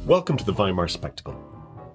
Welcome to the Weimar Spectacle,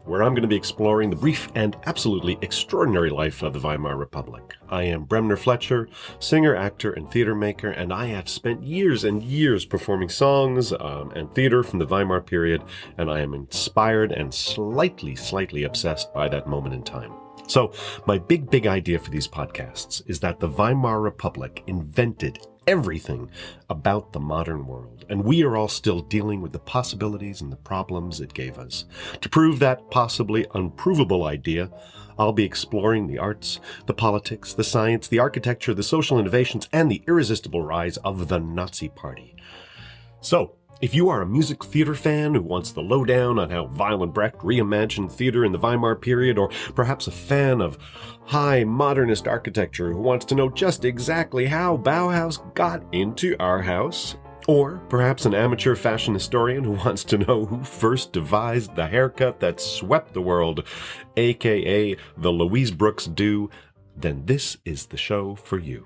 where I'm going to be exploring the brief and absolutely extraordinary life of the Weimar Republic. I am Bremner Fletcher, singer, actor, and theater maker, and I have spent years and years performing songs and theater from the Weimar period, and I am inspired and slightly obsessed by that moment in time. So, my big idea for these podcasts is that the Weimar Republic invented everything about the modern world, and we are all still dealing with the possibilities and the problems it gave us. To prove that possibly unprovable idea, I'll be exploring the arts, the politics, the science, the architecture, the social innovations, and the irresistible rise of the Nazi Party. So, if you are a music theater fan who wants the lowdown on how Weill and Brecht reimagined theater in the Weimar period, or perhaps a fan of high modernist architecture who wants to know just exactly how Bauhaus got into our house, or perhaps an amateur fashion historian who wants to know who first devised the haircut that swept the world, aka the Louise Brooks do, then this is the show for you.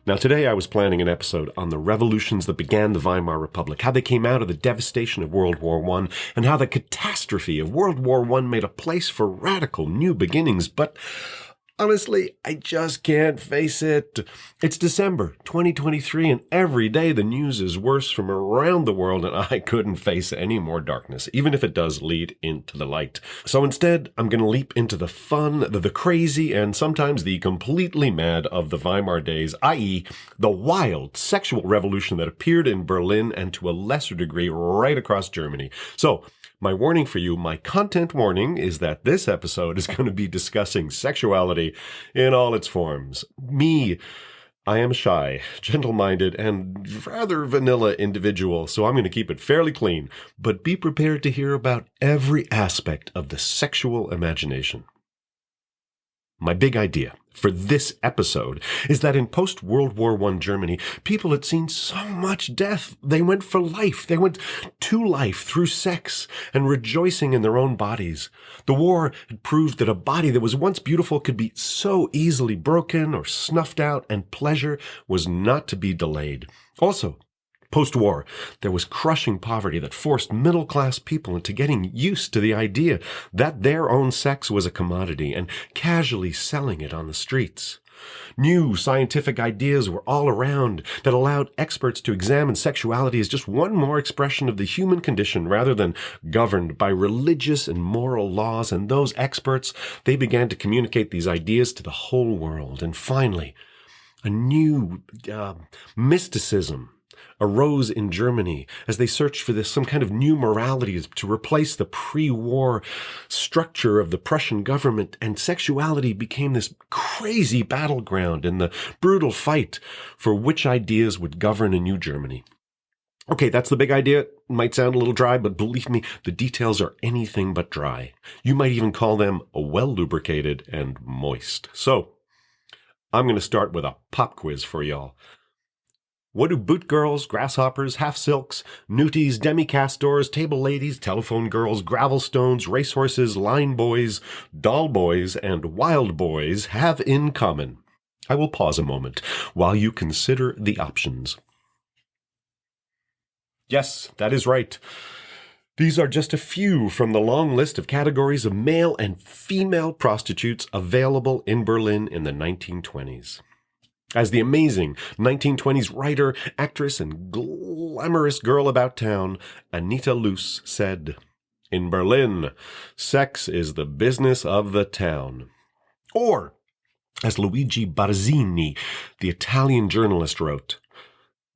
Now today I was planning an episode on the revolutions that began the Weimar Republic, how they came out of the devastation of World War I, and how the catastrophe of World War I made a place for radical new beginnings, but honestly, I just can't face it. It's December 2023, and every day the news is worse from around the world, and I couldn't face any more darkness, even if it does lead into the light. So instead, I'm going to leap into the fun, the crazy, and sometimes the completely mad of the Weimar days, i.e. the wild sexual revolution that appeared in Berlin and to a lesser degree right across Germany. So, my warning for you, my content warning, is that this episode is going to be discussing sexuality in all its forms. I am a shy, gentle-minded, and rather vanilla individual, so I'm going to keep it fairly clean, but be prepared to hear about every aspect of the sexual imagination. My big idea for this episode is that in post-World War I Germany, people had seen so much death. They went for life. They went to life through sex and rejoicing in their own bodies. The war had proved that a body that was once beautiful could be so easily broken or snuffed out, and pleasure was not to be delayed. Also, post-war, there was crushing poverty that forced middle-class people into getting used to the idea that their own sex was a commodity and casually selling it on the streets. New scientific ideas were all around that allowed experts to examine sexuality as just one more expression of the human condition rather than governed by religious and moral laws, and those experts, they began to communicate these ideas to the whole world. And finally, a new mysticism arose in Germany as they searched for some kind of new morality to replace the pre-war structure of the Prussian government, and sexuality became this crazy battleground in the brutal fight for which ideas would govern a new Germany. Okay, that's the big idea. It might sound a little dry, but believe me, the details are anything but dry. You might even call them well-lubricated and moist. So, I'm going to start with a pop quiz for y'all. What do boot girls, grasshoppers, half-silks, newties, demi-castors, table ladies, telephone girls, gravelstones, racehorses, line boys, doll boys, and wild boys have in common? I will pause a moment while you consider the options. Yes, that is right. These are just a few from the long list of categories of male and female prostitutes available in Berlin in the 1920s. As the amazing 1920s writer, actress, and glamorous girl about town, Anita Loos, said, "In Berlin, sex is the business of the town." Or, as Luigi Barzini, the Italian journalist, wrote,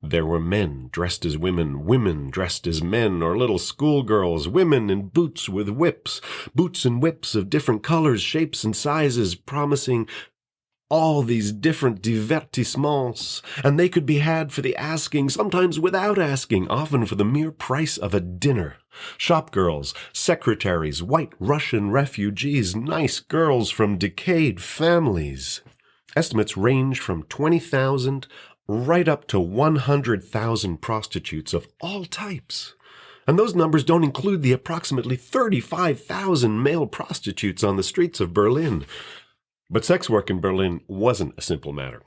"There were men dressed as women, women dressed as men, or little schoolgirls, women in boots with whips, boots and whips of different colors, shapes, and sizes, promising all these different divertissements, and they could be had for the asking, sometimes without asking, often for the mere price of a dinner. Shopgirls, secretaries, white Russian refugees, nice girls from decayed families." Estimates range from 20,000 right up to 100,000 prostitutes of all types. And those numbers don't include the approximately 35,000 male prostitutes on the streets of Berlin. But sex work in Berlin wasn't a simple matter.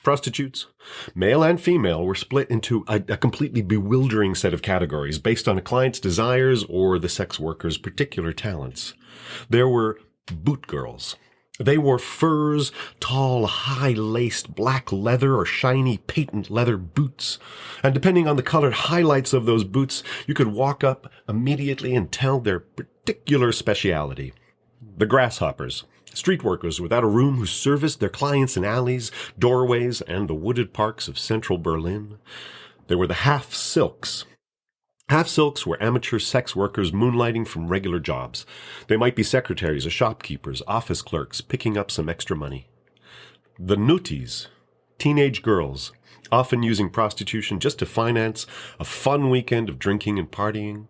Prostitutes, male and female, were split into a completely bewildering set of categories based on a client's desires or the sex worker's particular talents. There were boot girls. They wore furs, tall, high-laced black leather or shiny patent leather boots. And depending on the colored highlights of those boots, you could walk up immediately and tell their particular speciality. The grasshoppers, street workers without a room who serviced their clients in alleys, doorways, and the wooded parks of central Berlin. There were the half-silks. Half-silks were amateur sex workers moonlighting from regular jobs. They might be secretaries or shopkeepers, office clerks, picking up some extra money. The nutties, teenage girls, often using prostitution just to finance a fun weekend of drinking and partying.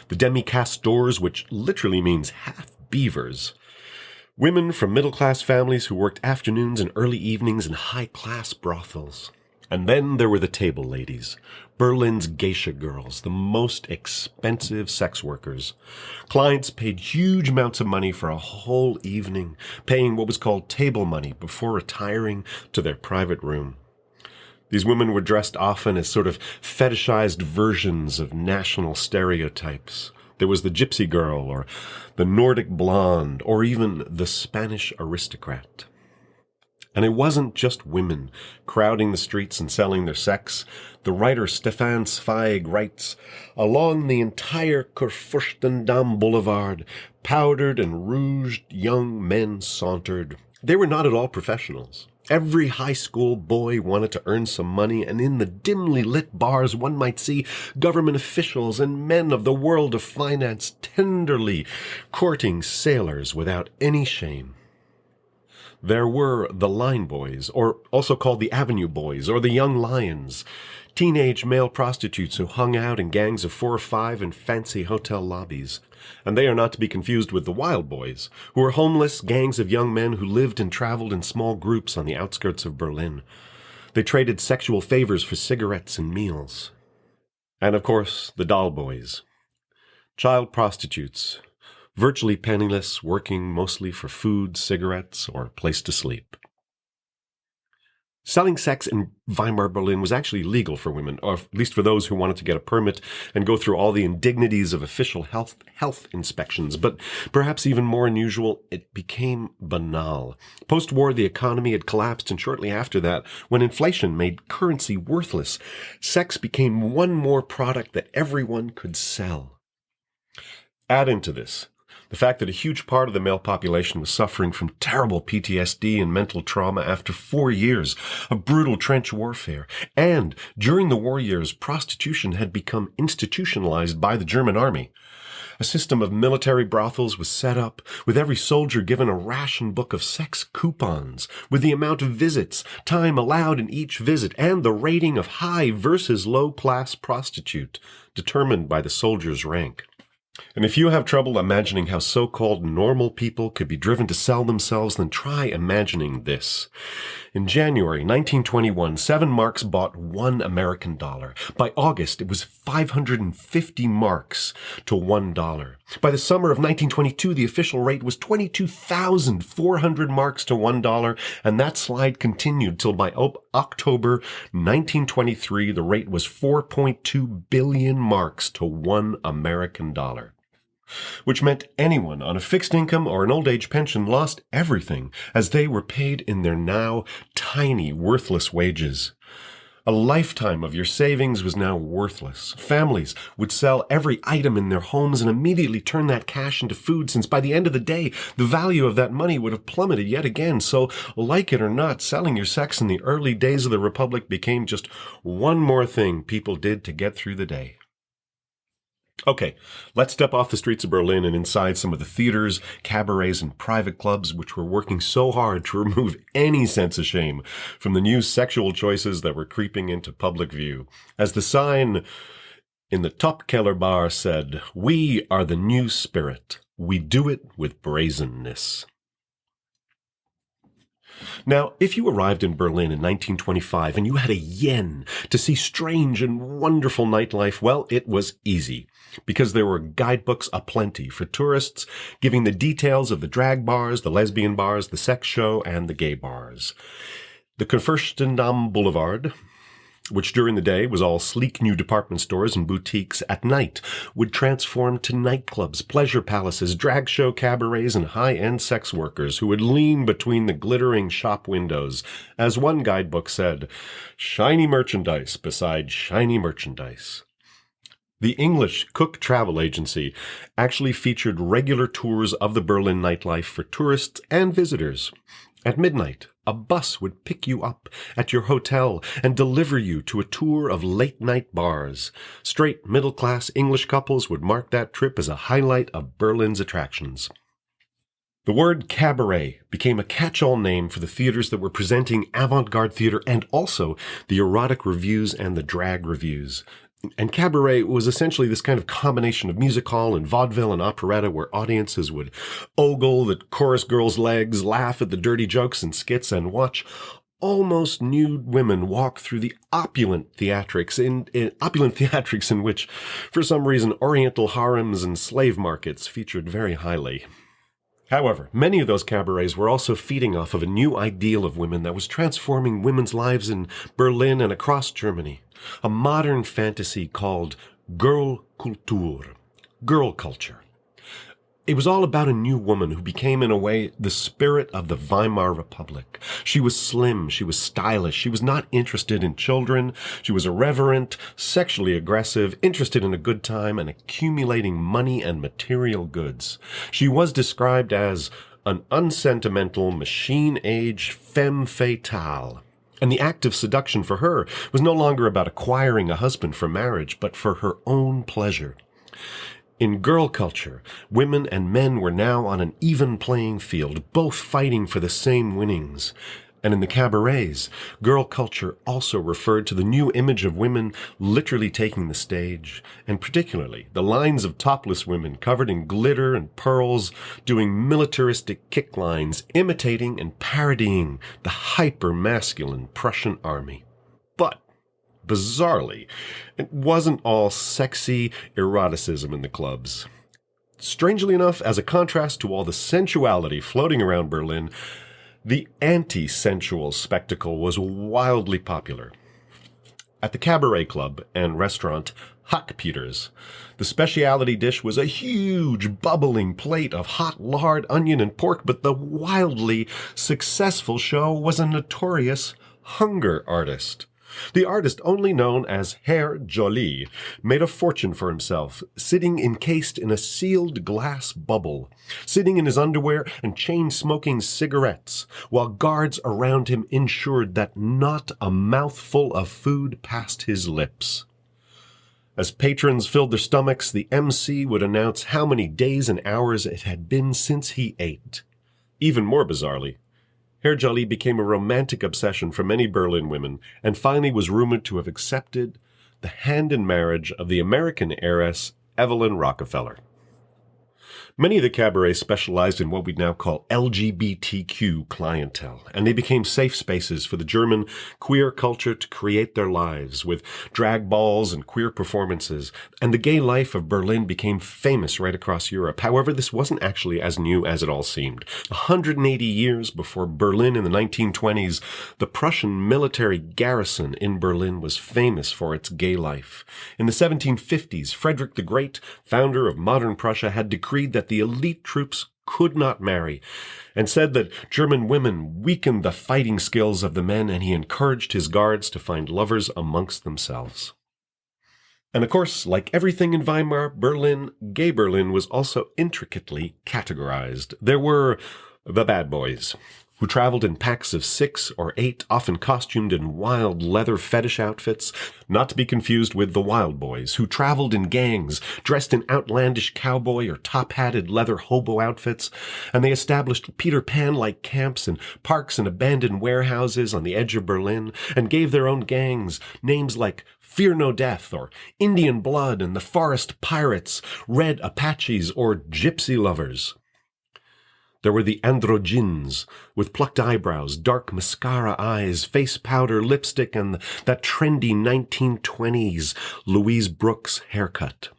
The demi-castors, which literally means half-beavers. Women from middle-class families who worked afternoons and early evenings in high-class brothels. And then there were the table ladies, Berlin's geisha girls, the most expensive sex workers. Clients paid huge amounts of money for a whole evening, paying what was called table money before retiring to their private room. These women were dressed often as sort of fetishized versions of national stereotypes. There was the gypsy girl, or the Nordic blonde, or even the Spanish aristocrat. And it wasn't just women crowding the streets and selling their sex. The writer Stefan Zweig writes, along the entire Kurfürstendamm Boulevard, powdered and rouged young men sauntered. They were not at all professionals. Every high school boy wanted to earn some money, and in the dimly lit bars one might see government officials and men of the world of finance tenderly courting sailors without any shame. There were the line boys, or also called the avenue boys, or the young lions, teenage male prostitutes who hung out in gangs of 4 or 5 in fancy hotel lobbies. And they are not to be confused with the wild boys, who were homeless gangs of young men who lived and traveled in small groups on the outskirts of Berlin. They traded sexual favors for cigarettes and meals. And of course, the doll boys, child prostitutes, virtually penniless, working mostly for food, cigarettes, or a place to sleep. Selling sex in Weimar Berlin was actually legal for women, or at least for those who wanted to get a permit and go through all the indignities of official health inspections. But perhaps even more unusual, it became banal. Post-war, the economy had collapsed, and shortly after that, when inflation made currency worthless, sex became one more product that everyone could sell. Add into this the fact that a huge part of the male population was suffering from terrible PTSD and mental trauma after 4 years of brutal trench warfare. And during the war years, prostitution had become institutionalized by the German army. A system of military brothels was set up, with every soldier given a ration book of sex coupons, with the amount of visits, time allowed in each visit, and the rating of high versus low-class prostitute, determined by the soldier's rank. And if you have trouble imagining how so-called normal people could be driven to sell themselves, then try imagining this. In January 1921, 7 marks bought $1 American. By August, it was 550 marks to $1. By the summer of 1922, the official rate was 22,400 marks to $1, and that slide continued till by October 1923, the rate was 4.2 billion marks to $1 American. Which meant anyone on a fixed income or an old age pension lost everything, as they were paid in their now tiny, worthless wages. A lifetime of your savings was now worthless. Families would sell every item in their homes and immediately turn that cash into food, since by the end of the day, the value of that money would have plummeted yet again. So, like it or not, selling your sex in the early days of the Republic became just one more thing people did to get through the day. Okay, let's step off the streets of Berlin and inside some of the theaters, cabarets, and private clubs which were working so hard to remove any sense of shame from the new sexual choices that were creeping into public view. As the sign in the Top Keller bar said, "We are the new spirit. We do it with brazenness." Now, if you arrived in Berlin in 1925 and you had a yen to see strange and wonderful nightlife, well, it was easy, because there were guidebooks aplenty for tourists giving the details of the drag bars, the lesbian bars, the sex show, and the gay bars. The Kurfürstendamm Boulevard, which during the day was all sleek new department stores and boutiques, at night would transform to nightclubs, pleasure palaces, drag show cabarets, and high-end sex workers who would lean between the glittering shop windows. As one guidebook said, shiny merchandise beside shiny merchandise. The English Cook Travel Agency actually featured regular tours of the Berlin nightlife for tourists and visitors. At midnight, a bus would pick you up at your hotel and deliver you to a tour of late-night bars. Straight, middle-class English couples would mark that trip as a highlight of Berlin's attractions. The word cabaret became a catch-all name for the theaters that were presenting avant-garde theater and also the erotic revues and the drag revues. And cabaret was essentially this kind of combination of music hall and vaudeville and operetta where audiences would ogle the chorus girls' legs, laugh at the dirty jokes and skits, and watch almost nude women walk through the opulent theatrics in which, for some reason, oriental harems and slave markets featured very highly. However, many of those cabarets were also feeding off of a new ideal of women that was transforming women's lives in Berlin and across Germany. A modern fantasy called Girlkultur, girl culture. It was all about a new woman who became, in a way, the spirit of the Weimar Republic. She was slim, she was stylish, she was not interested in children, she was irreverent, sexually aggressive, interested in a good time, and accumulating money and material goods. She was described as an unsentimental, machine-age femme fatale. And the act of seduction for her was no longer about acquiring a husband for marriage, but for her own pleasure. In girl culture, women and men were now on an even playing field, both fighting for the same winnings. And in the cabarets, girl culture also referred to the new image of women literally taking the stage, and particularly the lines of topless women covered in glitter and pearls doing militaristic kick lines, imitating and parodying the hyper-masculine Prussian army. But bizarrely, it wasn't all sexy eroticism in the clubs. Strangely enough, as a contrast to all the sensuality floating around Berlin, the anti-sensual spectacle was wildly popular. At the cabaret club and restaurant Hackpeters, the specialty dish was a huge, bubbling plate of hot lard, onion, and pork, but the wildly successful show was a notorious hunger artist. The artist, only known as Herr Joly, made a fortune for himself, sitting encased in a sealed glass bubble, sitting in his underwear and chain-smoking cigarettes, while guards around him ensured that not a mouthful of food passed his lips. As patrons filled their stomachs, the MC would announce how many days and hours it had been since he ate. Even more bizarrely, Herr Joly became a romantic obsession for many Berlin women and finally was rumored to have accepted the hand in marriage of the American heiress Evelyn Rockefeller. Many of the cabarets specialized in what we'd now call LGBTQ clientele, and they became safe spaces for the German queer culture to create their lives with drag balls and queer performances, and the gay life of Berlin became famous right across Europe. However, this wasn't actually as new as it all seemed. 180 years before Berlin in the 1920s, the Prussian military garrison in Berlin was famous for its gay life. In the 1750s, Frederick the Great, founder of modern Prussia, had decreed that the elite troops could not marry, and said that German women weakened the fighting skills of the men, and he encouraged his guards to find lovers amongst themselves. And of course, like everything in Weimar, gay Berlin was also intricately categorized. There were the bad boys, who traveled in packs of 6 or 8, often costumed in wild leather fetish outfits, not to be confused with the wild boys, who traveled in gangs, dressed in outlandish cowboy or top-hatted leather hobo outfits, and they established Peter Pan-like camps in parks and abandoned warehouses on the edge of Berlin, and gave their own gangs names like Fear No Death, or Indian Blood and the Forest Pirates, Red Apaches, or Gypsy Lovers. There were the androgyns, with plucked eyebrows, dark mascara eyes, face powder, lipstick, and that trendy 1920s Louise Brooks haircut.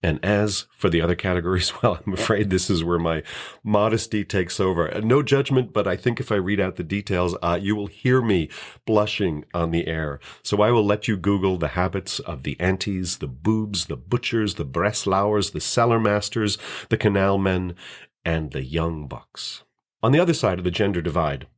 And as for the other categories, well, I'm afraid this is where my modesty takes over. No judgment, but I think if I read out the details, you will hear me blushing on the air. So I will let you Google the habits of the aunties, the boobs, the butchers, the Breslauers, the cellar masters, the canal men, and the young bucks. On the other side of the gender divide,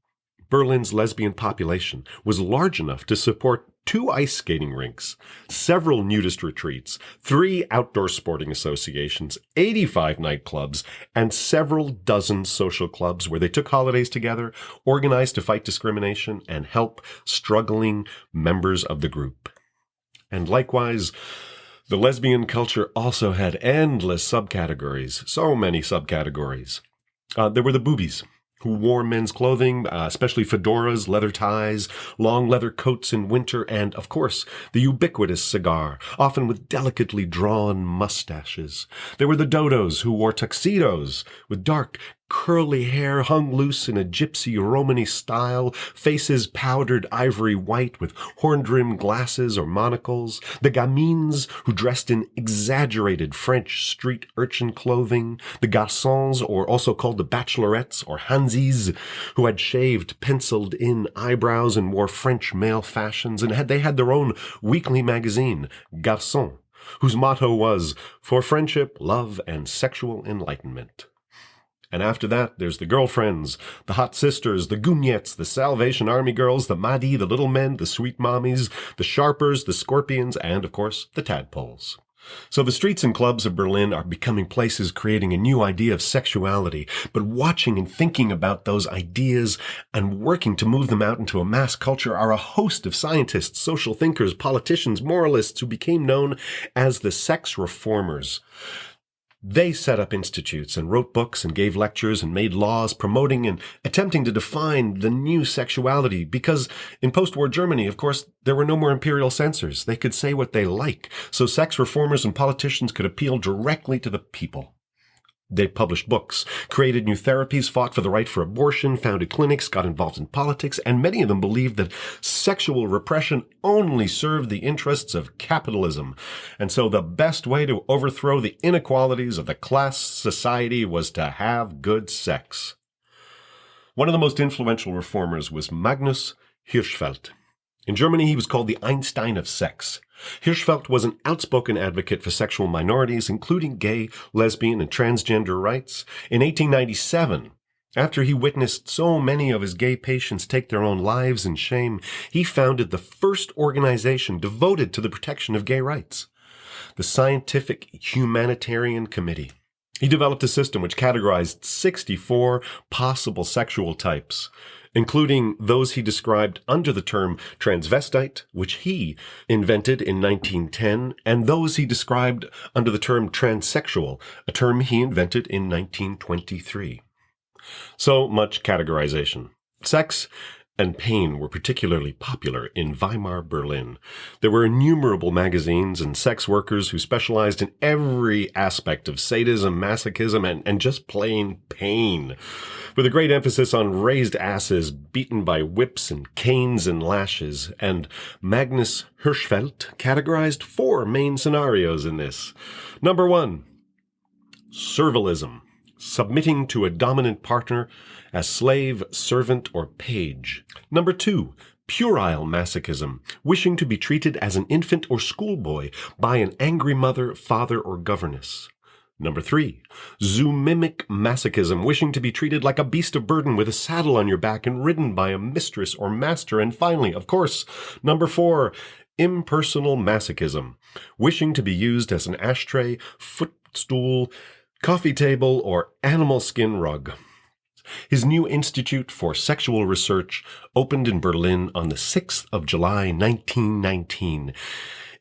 Berlin's lesbian population was large enough to support 2 ice skating rinks, several nudist retreats, 3 outdoor sporting associations, 85 nightclubs, and several dozen social clubs where they took holidays together, organized to fight discrimination, and help struggling members of the group. And likewise, the lesbian culture also had endless subcategories, so many subcategories. There were the boobies, who wore men's clothing, especially fedoras, leather ties, long leather coats in winter, and, of course, the ubiquitous cigar, often with delicately drawn mustaches. There were the dodos, who wore tuxedos, with dark, curly hair hung loose in a gypsy Romany style, faces powdered ivory white with horn-rimmed glasses or monocles, the gamines, who dressed in exaggerated French street urchin clothing, the garçons, or also called the bachelorettes or hansies, who had shaved, penciled-in eyebrows and wore French male fashions, and they had their own weekly magazine, Garçon, whose motto was, "For friendship, love, and sexual enlightenment." And after that, there's the girlfriends, the hot sisters, the gougnettes, the Salvation Army girls, the Mahdi, the little men, the sweet mommies, the sharpers, the scorpions, and, of course, the tadpoles. So the streets and clubs of Berlin are becoming places creating a new idea of sexuality, but watching and thinking about those ideas and working to move them out into a mass culture are a host of scientists, social thinkers, politicians, moralists who became known as the sex reformers. They set up institutes and wrote books and gave lectures and made laws promoting and attempting to define the new sexuality because in post-war Germany, of course, there were no more imperial censors. They could say what they like, so sex reformers and politicians could appeal directly to the people. They published books, created new therapies, fought for the right for abortion, founded clinics, got involved in politics, and many of them believed that sexual repression only served the interests of capitalism. And so the best way to overthrow the inequalities of the class society was to have good sex. One of the most influential reformers was Magnus Hirschfeld. In Germany, he was called the Einstein of sex. Hirschfeld was an outspoken advocate for sexual minorities, including gay, lesbian, and transgender rights. In 1897, after he witnessed so many of his gay patients take their own lives in shame, he founded the first organization devoted to the protection of gay rights, the Scientific Humanitarian Committee. He developed a system which categorized 64 possible sexual types, including those he described under the term transvestite, which he invented in 1910, and those he described under the term transsexual, a term he invented in 1923. So much categorization. Sex and pain were particularly popular in Weimar, Berlin. There were innumerable magazines and sex workers who specialized in every aspect of sadism, masochism, and just plain pain, with a great emphasis on raised asses beaten by whips and canes and lashes. And Magnus Hirschfeld categorized 4 main scenarios in this. Number 1, servilism, submitting to a dominant partner as slave, servant, or page. Number 2, puerile masochism, wishing to be treated as an infant or schoolboy by an angry mother, father, or governess. Number 3, zoomimetic masochism, wishing to be treated like a beast of burden with a saddle on your back and ridden by a mistress or master. And finally, of course, number 4, impersonal masochism, wishing to be used as an ashtray, footstool, coffee table, or animal skin rug. His new Institute for Sexual Research opened in Berlin on the 6th of July, 1919.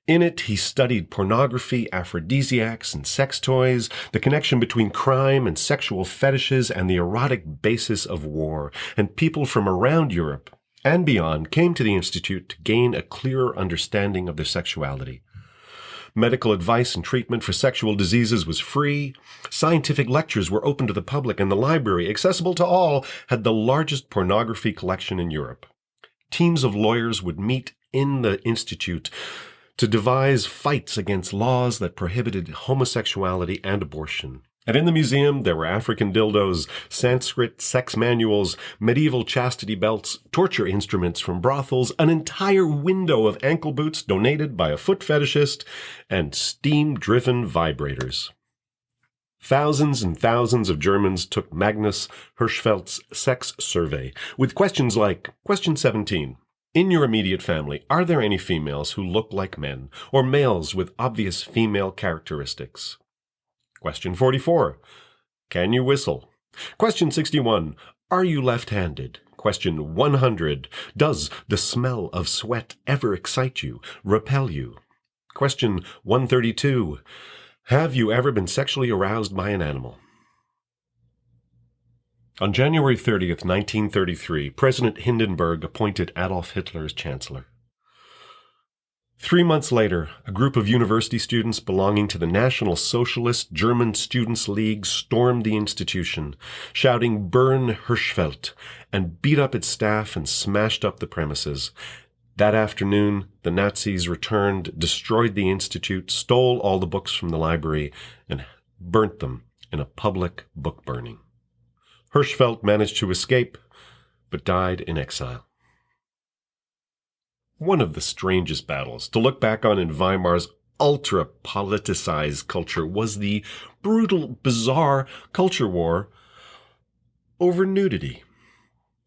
In it, he studied pornography, aphrodisiacs, and sex toys, the connection between crime and sexual fetishes, and the erotic basis of war. And people from around Europe and beyond came to the Institute to gain a clearer understanding of their sexuality. Medical advice and treatment for sexual diseases was free. Scientific lectures were open to the public, and the library, accessible to all, had the largest pornography collection in Europe. Teams of lawyers would meet in the institute to devise fights against laws that prohibited homosexuality and abortion. And in the museum, there were African dildos, Sanskrit sex manuals, medieval chastity belts, torture instruments from brothels, an entire window of ankle boots donated by a foot fetishist, and steam-driven vibrators. Thousands and thousands of Germans took Magnus Hirschfeld's sex survey with questions like, question 17, in your immediate family, are there any females who look like men, or males with obvious female characteristics? Question 44. Can you whistle? Question 61. Are you left-handed? Question 100. Does the smell of sweat ever excite you, repel you? Question 132. Have you ever been sexually aroused by an animal? On January 30th, 1933, President Hindenburg appointed Adolf Hitler as chancellor. 3 months later, a group of university students belonging to the National Socialist German Students' League stormed the institution, shouting "Burn Hirschfeld," and beat up its staff and smashed up the premises. That afternoon, the Nazis returned, destroyed the institute, stole all the books from the library, and burnt them in a public book burning. Hirschfeld managed to escape, but died in exile. One of the strangest battles to look back on in Weimar's ultra-politicized culture was the brutal, bizarre culture war over nudity.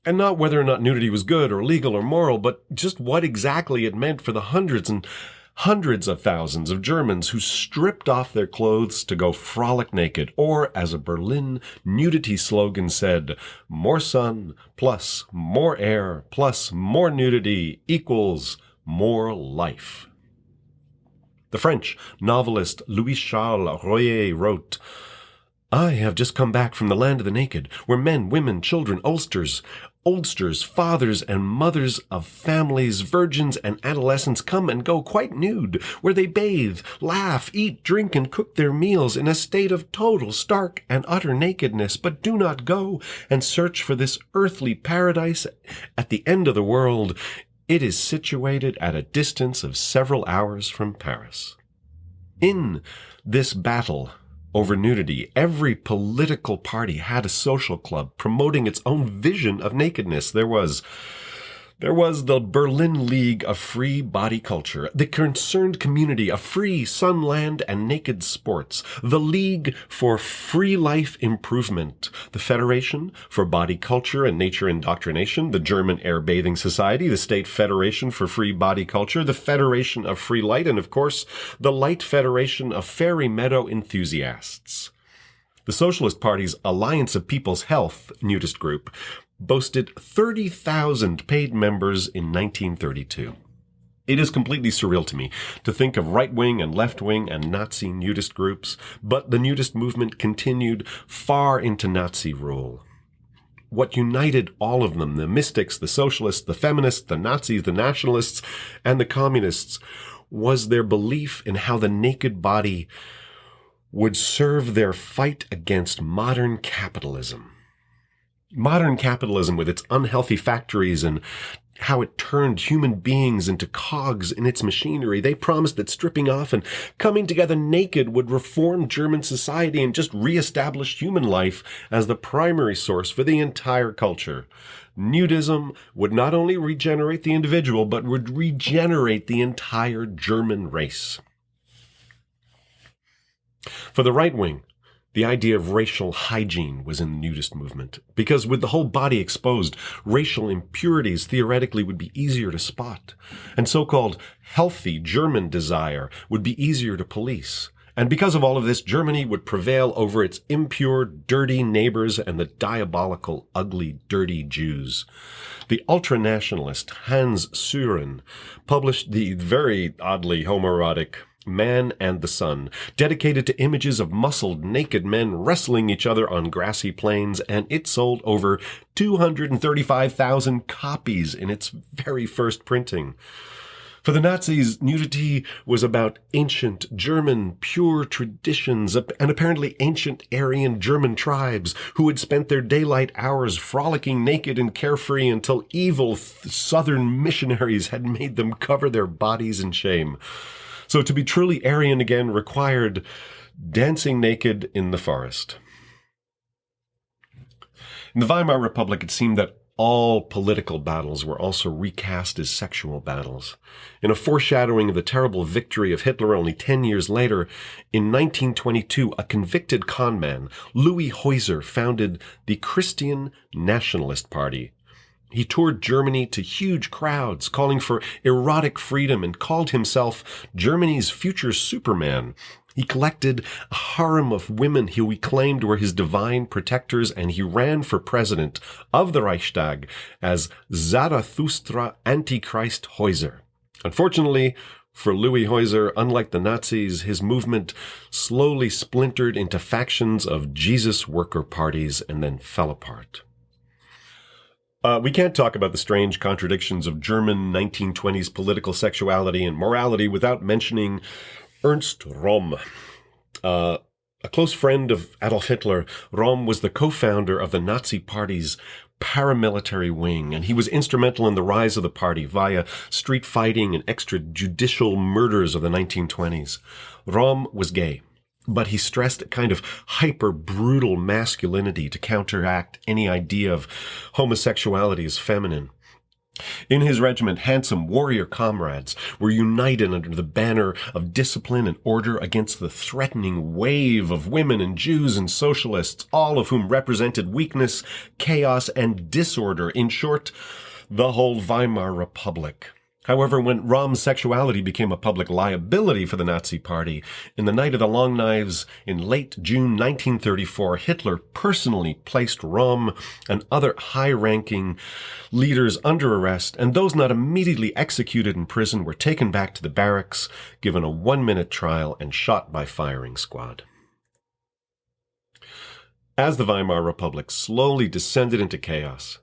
And not whether or not nudity was good or legal or moral, but just what exactly it meant for the hundreds and hundreds of thousands of Germans who stripped off their clothes to go frolic naked, or, as a Berlin nudity slogan said, more sun plus more air plus more nudity equals more life. The French novelist Louis-Charles Royer wrote, I have just come back from the land of the naked, where men, women, children, oldsters, fathers and mothers of families, virgins and adolescents come and go quite nude, where they bathe, laugh, eat, drink, and cook their meals in a state of total, stark, and utter nakedness, but do not go and search for this earthly paradise at the end of the world. It is situated at a distance of several hours from Paris. In this battle over nudity, every political party had a social club promoting its own vision of nakedness. There was the Berlin League of Free Body Culture, the Concerned Community of Free Sun, Land, and Naked Sports, the League for Free Life Improvement, the Federation for Body Culture and Nature Indoctrination, the German Air Bathing Society, the State Federation for Free Body Culture, the Federation of Free Light, and of course, the Light Federation of Fairy Meadow Enthusiasts. The Socialist Party's Alliance of People's Health nudist group boasted 30,000 paid members in 1932. It is completely surreal to me to think of right-wing and left-wing and Nazi nudist groups, but the nudist movement continued far into Nazi rule. What united all of them, the mystics, the socialists, the feminists, the Nazis, the nationalists, and the communists, was their belief in how the naked body would serve their fight against modern capitalism. Modern capitalism, with its unhealthy factories and how it turned human beings into cogs in its machinery, they promised that stripping off and coming together naked would reform German society and just reestablish human life as the primary source for the entire culture. Nudism would not only regenerate the individual, but would regenerate the entire German race. For the right wing, the idea of racial hygiene was in the nudist movement, because with the whole body exposed, racial impurities theoretically would be easier to spot, and so-called healthy German desire would be easier to police. And because of all of this, Germany would prevail over its impure, dirty neighbors and the diabolical, ugly, dirty Jews. The ultranationalist Hans Sören published the very oddly homoerotic Man and the Sun, dedicated to images of muscled, naked men wrestling each other on grassy plains, and it sold over 235,000 copies in its very first printing. For the Nazis, nudity was about ancient German pure traditions and apparently ancient Aryan German tribes who had spent their daylight hours frolicking naked and carefree until evil southern missionaries had made them cover their bodies in shame. So to be truly Aryan again required dancing naked in the forest. In the Weimar Republic, it seemed that all political battles were also recast as sexual battles. In a foreshadowing of the terrible victory of Hitler only 10 years later, in 1922, a convicted conman, Louis Heuser, founded the Christian Nationalist Party. He toured Germany to huge crowds, calling for erotic freedom, and called himself Germany's future Superman. He collected a harem of women who he claimed were his divine protectors, and he ran for president of the Reichstag as Zarathustra Antichrist Heuser. Unfortunately for Louis Heuser, unlike the Nazis, his movement slowly splintered into factions of Jesus worker parties and then fell apart. We can't talk about the strange contradictions of German 1920s political sexuality and morality without mentioning Ernst Röhm. A close friend of Adolf Hitler, Röhm was the co-founder of the Nazi Party's paramilitary wing, and he was instrumental in the rise of the party via street fighting and extrajudicial murders of the 1920s. Röhm was gay, but he stressed a kind of hyper-brutal masculinity to counteract any idea of homosexuality as feminine. In his regiment, handsome warrior comrades were united under the banner of discipline and order against the threatening wave of women and Jews and socialists, all of whom represented weakness, chaos, and disorder. In short, the whole Weimar Republic. However, when Röhm's sexuality became a public liability for the Nazi Party, in the Night of the Long Knives in late June 1934, Hitler personally placed Röhm and other high-ranking leaders under arrest, and those not immediately executed in prison were taken back to the barracks, given a 1-minute trial, and shot by firing squad. As the Weimar Republic slowly descended into chaos,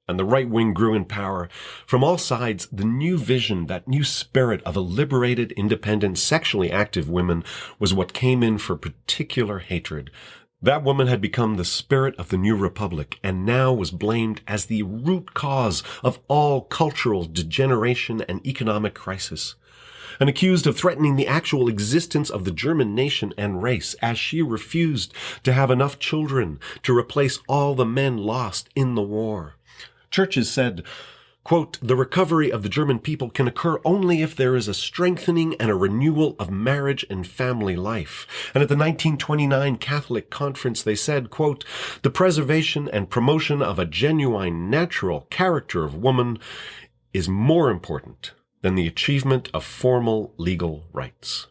and the right wing grew in power, from all sides, the new vision, that new spirit of a liberated, independent, sexually active women was what came in for particular hatred. That woman had become the spirit of the new republic, and now was blamed as the root cause of all cultural degeneration and economic crisis, and accused of threatening the actual existence of the German nation and race, as she refused to have enough children to replace all the men lost in the war. Churches said, quote, "The recovery of the German people can occur only if there is a strengthening and a renewal of marriage and family life." And at the 1929 Catholic Conference, they said, quote, "The preservation and promotion of a genuine natural character of woman is more important than the achievement of formal legal rights."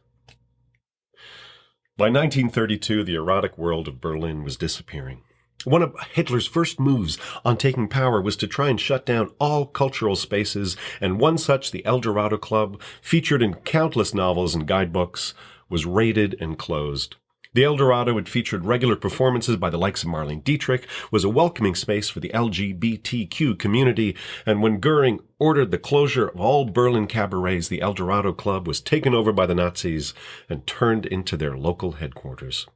By 1932, the erotic world of Berlin was disappearing. One of Hitler's first moves on taking power was to try and shut down all cultural spaces, and one such, the El Dorado Club, featured in countless novels and guidebooks, was raided and closed. The El Dorado had featured regular performances by the likes of Marlene Dietrich, was a welcoming space for the LGBTQ community, and when Goering ordered the closure of all Berlin cabarets, the El Dorado Club was taken over by the Nazis and turned into their local headquarters.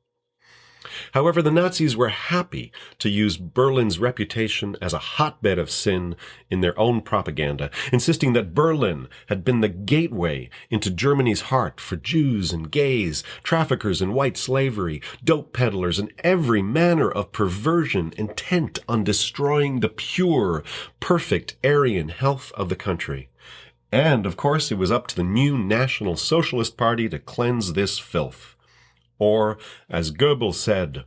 However, the Nazis were happy to use Berlin's reputation as a hotbed of sin in their own propaganda, insisting that Berlin had been the gateway into Germany's heart for Jews and gays, traffickers in white slavery, dope peddlers, and every manner of perversion intent on destroying the pure, perfect Aryan health of the country. And, of course, it was up to the new National Socialist Party to cleanse this filth. Or, as Goebbels said,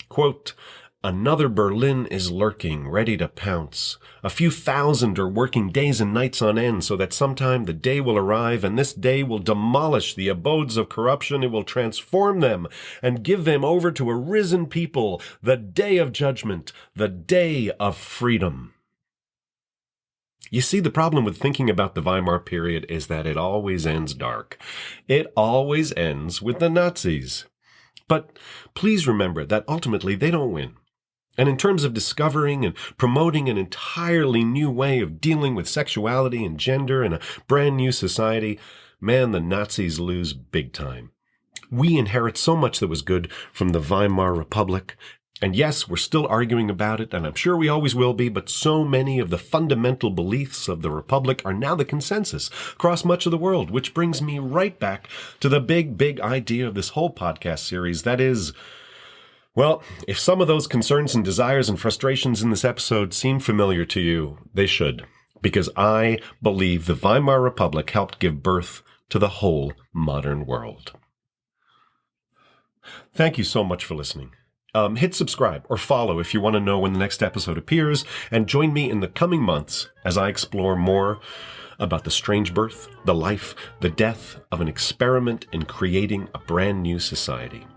quote, "Another Berlin is lurking, ready to pounce. A few thousand are working days and nights on end so that sometime the day will arrive, and this day will demolish the abodes of corruption. It will transform them and give them over to a risen people, the day of judgment, the day of freedom." You see, the problem with thinking about the Weimar period is that it always ends dark. It always ends with the Nazis. But please remember that ultimately they don't win. And in terms of discovering and promoting an entirely new way of dealing with sexuality and gender in a brand new society, man, the Nazis lose big time. We inherit so much that was good from the Weimar Republic. And yes, we're still arguing about it, and I'm sure we always will be, but so many of the fundamental beliefs of the Republic are now the consensus across much of the world, which brings me right back to the big idea of this whole podcast series. That is, well, if some of those concerns and desires and frustrations in this episode seem familiar to you, they should, because I believe the Weimar Republic helped give birth to the whole modern world. Thank you so much for listening. Hit subscribe or follow if you want to know when the next episode appears, and join me in the coming months as I explore more about the strange birth, the life, the death of an experiment in creating a brand new society.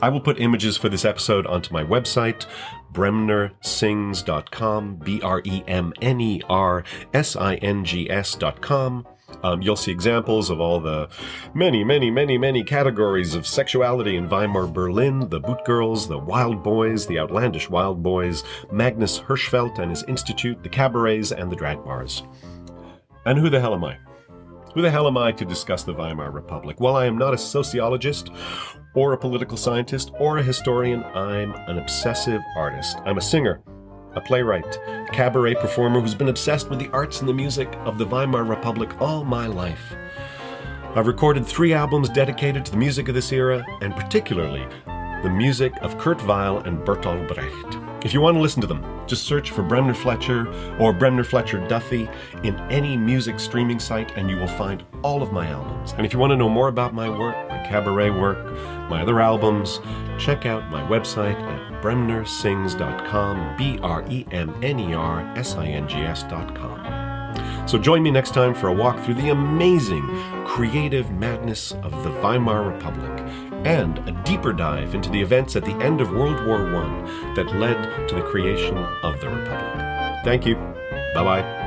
I will put images for this episode onto my website, bremnersings.com, BREMNERSINGS.com. You'll see examples of all the many categories of sexuality in Weimar Berlin, the boot girls, the wild boys, the outlandish wild boys, Magnus Hirschfeld and his institute, the cabarets, and the drag bars. And who the hell am I? Who the hell am I to discuss the Weimar Republic? Well, I am not a sociologist or a political scientist or a historian. I'm an obsessive artist. I'm a singer, a playwright, a cabaret performer who's been obsessed with the arts and the music of the Weimar Republic all my life. I've recorded 3 albums dedicated to the music of this era, and particularly the music of Kurt Weill and Bertolt Brecht. If you want to listen to them, just search for Bremner Fletcher or Bremner Fletcher Duffy in any music streaming site, and you will find all of my albums. And if you want to know more about my work, my cabaret work, my other albums, check out my website at bremnersings.com, BREMNERSINGS.com. So join me next time for a walk through the amazing creative madness of the Weimar Republic, and a deeper dive into the events at the end of World War I that led to the creation of the Republic. Thank you. Bye-bye.